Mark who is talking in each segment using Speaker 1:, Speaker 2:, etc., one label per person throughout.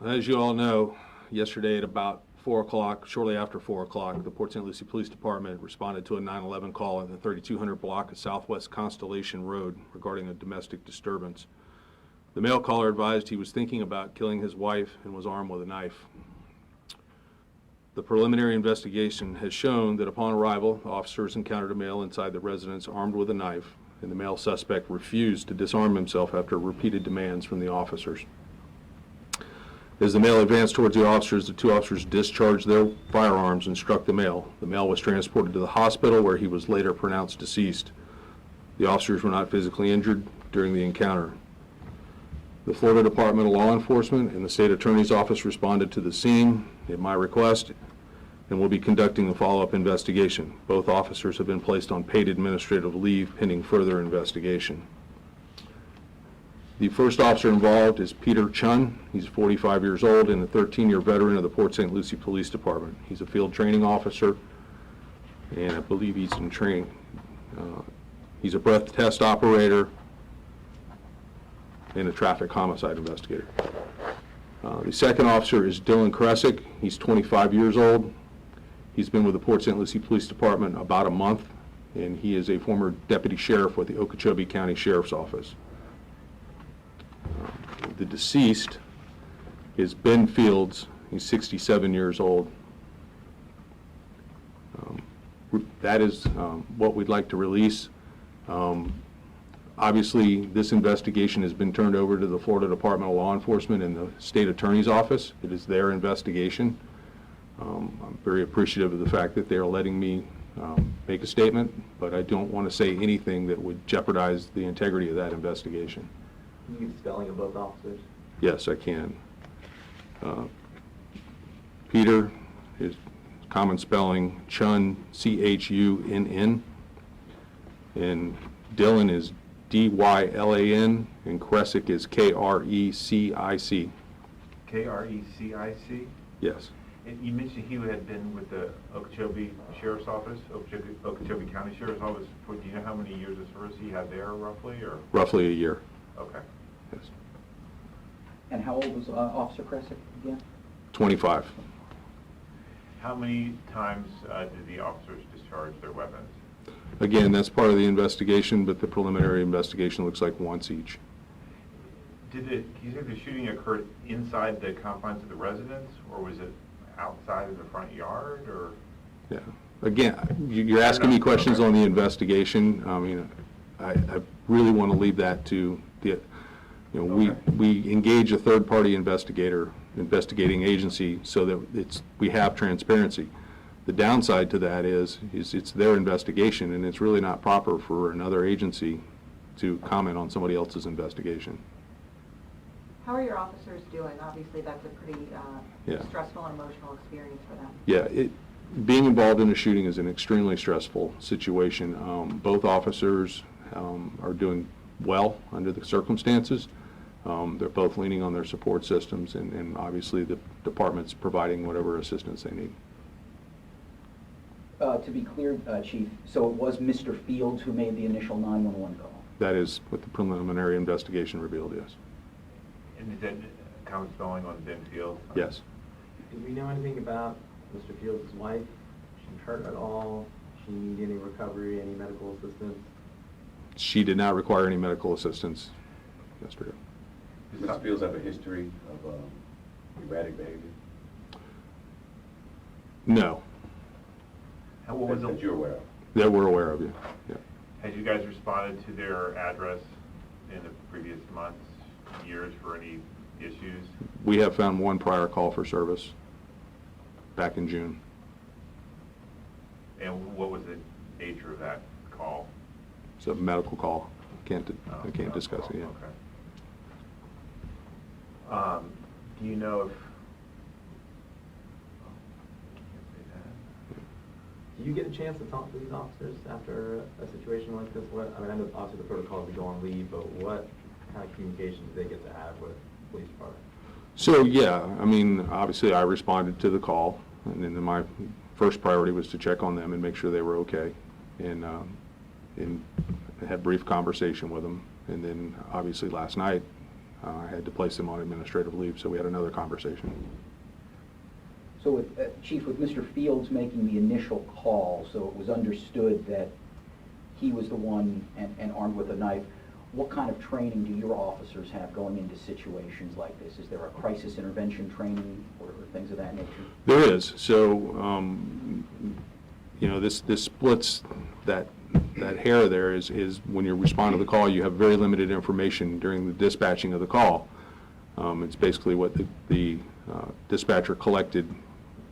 Speaker 1: As you all know, yesterday at about 4 o'clock, shortly after 4 o'clock, the Port St. Lucie Police Department responded to a 911 call in the 3200 block of Southwest Constellation Road regarding a domestic disturbance. The male caller advised he was thinking about killing his wife and was armed with a knife. The preliminary investigation has shown that upon arrival, officers encountered a male inside the residence armed with a knife, and the male suspect refused to disarm himself after repeated demands from the officers. As the male advanced towards the officers, the two officers discharged their firearms and struck the male. The male was transported to the hospital where he was later pronounced deceased. The officers were not physically injured during the encounter. The Florida Department of Law Enforcement and the State Attorney's Office responded to the scene at my request and will be conducting a follow-up investigation. Both officers have been placed on paid administrative leave pending further investigation. The first officer involved is Peter Chun. He's 45 years old and a 13-year veteran of the Port St. Lucie Police Department. He's a field training officer, and I believe he's in training. He's a breath test operator and a traffic homicide investigator. The second officer is Dylan Kresick. He's 25 years old. He's been with the Port St. Lucie Police Department about a month, and he is a former deputy sheriff with the Okeechobee County Sheriff's Office. The deceased is Ben Fields. He's 67 years old. That is what we'd like to release. Obviously, this investigation has been turned over to the Florida Department of Law Enforcement and the State Attorney's Office. It is their investigation. I'm very appreciative of the fact that they are letting me make a statement, but I don't want to say anything that would jeopardize the integrity of that investigation.
Speaker 2: Can you give spelling of both officers?
Speaker 1: Yes, I can. Peter is common spelling Chun, C-H-U-N-N, and Dylan is D-Y-L-A-N, and Kresick is K-R-E-C-I-C.
Speaker 2: K-R-E-C-I-C?
Speaker 1: Yes.
Speaker 2: And you mentioned he had been with the Okeechobee Sheriff's Office, Okeechobee County Sheriff's Office. Do you know how many years of service he had there, roughly? Or
Speaker 1: Roughly a year.
Speaker 2: Okay.
Speaker 1: Yes.
Speaker 3: And how old was Officer Kresick again?
Speaker 1: 25.
Speaker 2: How many times did the officers discharge their weapons?
Speaker 1: Again, that's part of the investigation, but the preliminary investigation looks like once each.
Speaker 2: Do you think the shooting occurred inside the confines of the residence, or was it outside in the front yard, or?
Speaker 1: Yeah. Again, you're asking me questions on the investigation. I mean, I really want to leave that to the, we engage a third-party investigating agency so that we have transparency. The downside to that is it's their investigation, and it's really not proper for another agency to comment on somebody else's investigation.
Speaker 4: How are your officers doing? Obviously, that's a pretty stressful and emotional experience for them.
Speaker 1: Yeah, being involved in a shooting is an extremely stressful situation. Both officers are doing well under the circumstances. They're both leaning on their support systems, and obviously the department's providing whatever assistance they need.
Speaker 3: To be clear, Chief, so it was Mr. Fields who made the initial 911 call?
Speaker 1: That is what the preliminary investigation revealed, yes.
Speaker 2: And is that common spelling on Ben Fields?
Speaker 1: Yes.
Speaker 5: Did we know anything about Mr. Fields' wife? She hurt at all? She need any recovery, any medical assistance?
Speaker 1: She did not require any medical assistance yesterday.
Speaker 6: Does Mr. Fields have a history of erratic behavior?
Speaker 1: No.
Speaker 2: What was
Speaker 6: that you're aware of?
Speaker 1: That we're aware of, yeah.
Speaker 2: Had you guys responded to their address in the previous months, years, for any issues?
Speaker 1: We have found one prior call for service back in June.
Speaker 2: And what was the nature of that call?
Speaker 1: It's a medical call. I can't discuss it yet.
Speaker 2: Okay. Do you know if...
Speaker 5: Do you get a chance to talk to these officers after a situation like this? I know obviously the protocol is to go on leave, but what kind of communication do they get to have with the police department?
Speaker 1: So yeah, I mean, obviously I responded to the call, and then my first priority was to check on them and make sure they were okay, and had a brief conversation with them. And then obviously last night I had to place him on administrative leave, so we had another conversation.
Speaker 3: So with, Chief, with Mr. Fields making the initial call, so it was understood that he was the one and armed with a knife, what kind of training do your officers have going into situations like this? Is there a crisis intervention training or things of that nature?
Speaker 1: There is. So, you know, this splits that hair there is when you respond to the call, you have very limited information during the dispatching of the call. It's basically what the dispatcher collected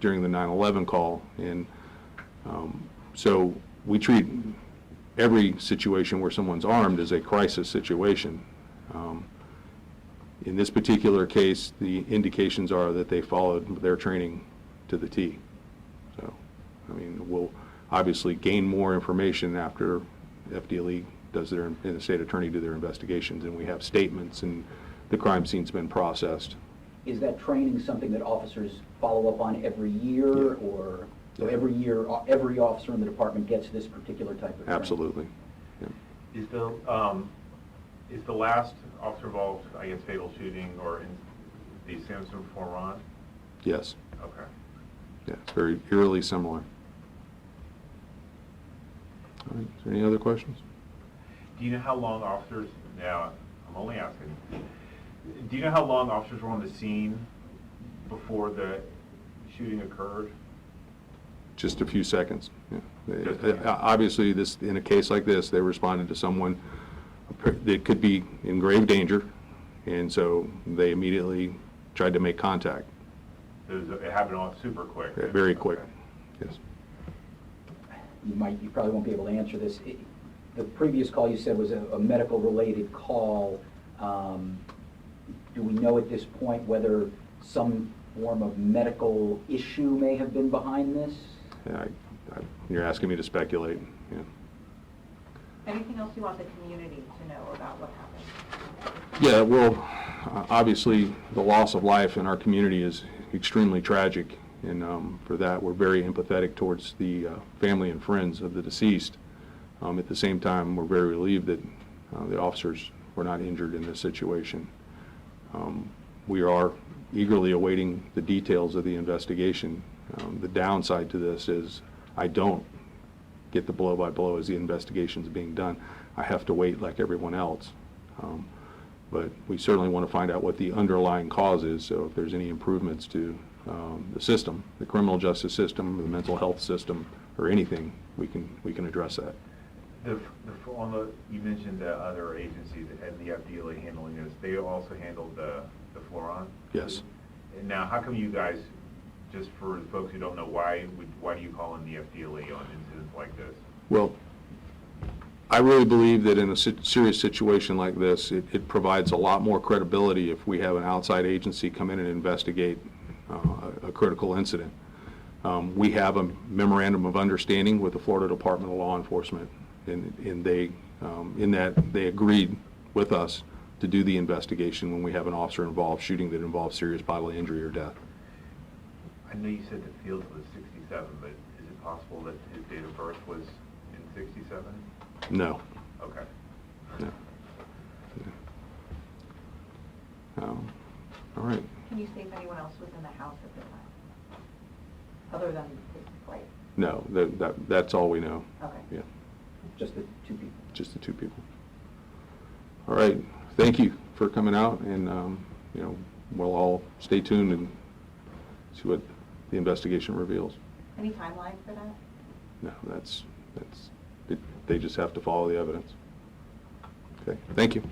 Speaker 1: during the 9/11 call. And so we treat every situation where someone's armed as a crisis situation. In this particular case, the indications are that they followed their training to the T. So, I mean, we'll obviously gain more information after FDLE does and the state attorney do their investigations, and we have statements and the crime scene's been processed.
Speaker 3: Is that training something that officers follow up on every year,
Speaker 1: Yeah.
Speaker 3: or so
Speaker 1: Yeah.
Speaker 3: every year every officer in the department gets this particular type of training?
Speaker 1: Absolutely. Yeah.
Speaker 2: Is the last officer involved, I guess, fatal shooting or in the Samson Foran?
Speaker 1: Yes.
Speaker 2: Okay.
Speaker 1: Yeah, it's very eerily similar. All right, is there any other questions?
Speaker 2: Do you know how long officers, now, I'm only asking, do you know how long officers were on the scene before the shooting occurred?
Speaker 1: Just a few seconds. Yeah.
Speaker 2: Just a few.
Speaker 1: Obviously, in a case like this, they responded to someone that could be in grave danger, and so they immediately tried to make contact.
Speaker 2: It happened all super quick.
Speaker 1: Very quick.
Speaker 2: Okay.
Speaker 1: Yes.
Speaker 3: You probably won't be able to answer this. The previous call you said was a medical-related call. Do we know at this point whether some form of medical issue may have been behind this?
Speaker 1: Yeah, you're asking me to speculate. Yeah.
Speaker 4: Anything else you want the community to know about what happened?
Speaker 1: Yeah, well, obviously, the loss of life in our community is extremely tragic, and for that, we're very empathetic towards the family and friends of the deceased. At the same time, we're very relieved that the officers were not injured in this situation. We are eagerly awaiting the details of the investigation. The downside to this is I don't get the blow-by-blow as the investigation's being done. I have to wait like everyone else. But we certainly want to find out what the underlying cause is, so if there's any improvements to the system, the criminal justice system, the mental health system, or anything, we can address that.
Speaker 2: You mentioned the other agency and the FDLA handling this. They also handled the Floron?
Speaker 1: Yes.
Speaker 2: And now, how come you guys, just for folks who don't know, why do you call in the FDLA on incidents like this?
Speaker 1: Well, I really believe that in a serious situation like this, it provides a lot more credibility if we have an outside agency come in and investigate a critical incident. We have a memorandum of understanding with the Florida Department of Law Enforcement, and they, in that, they agreed with us to do the investigation when we have an officer involved shooting that involves serious bodily injury or death.
Speaker 2: I know you said that Fields was 67, but is it possible that his date of birth was in 67?
Speaker 1: No.
Speaker 2: Okay.
Speaker 1: No. All right.
Speaker 4: Can you say if anyone else was in the house at the time? Other than his wife?
Speaker 1: No, that's all we know.
Speaker 4: Okay.
Speaker 1: Yeah,
Speaker 3: Just the two people?
Speaker 1: just the two people. All right. Thank you for coming out, and you know, we'll all stay tuned and see what the investigation reveals.
Speaker 4: Any timeline for that?
Speaker 1: No, they just have to follow the evidence. Okay. Thank you.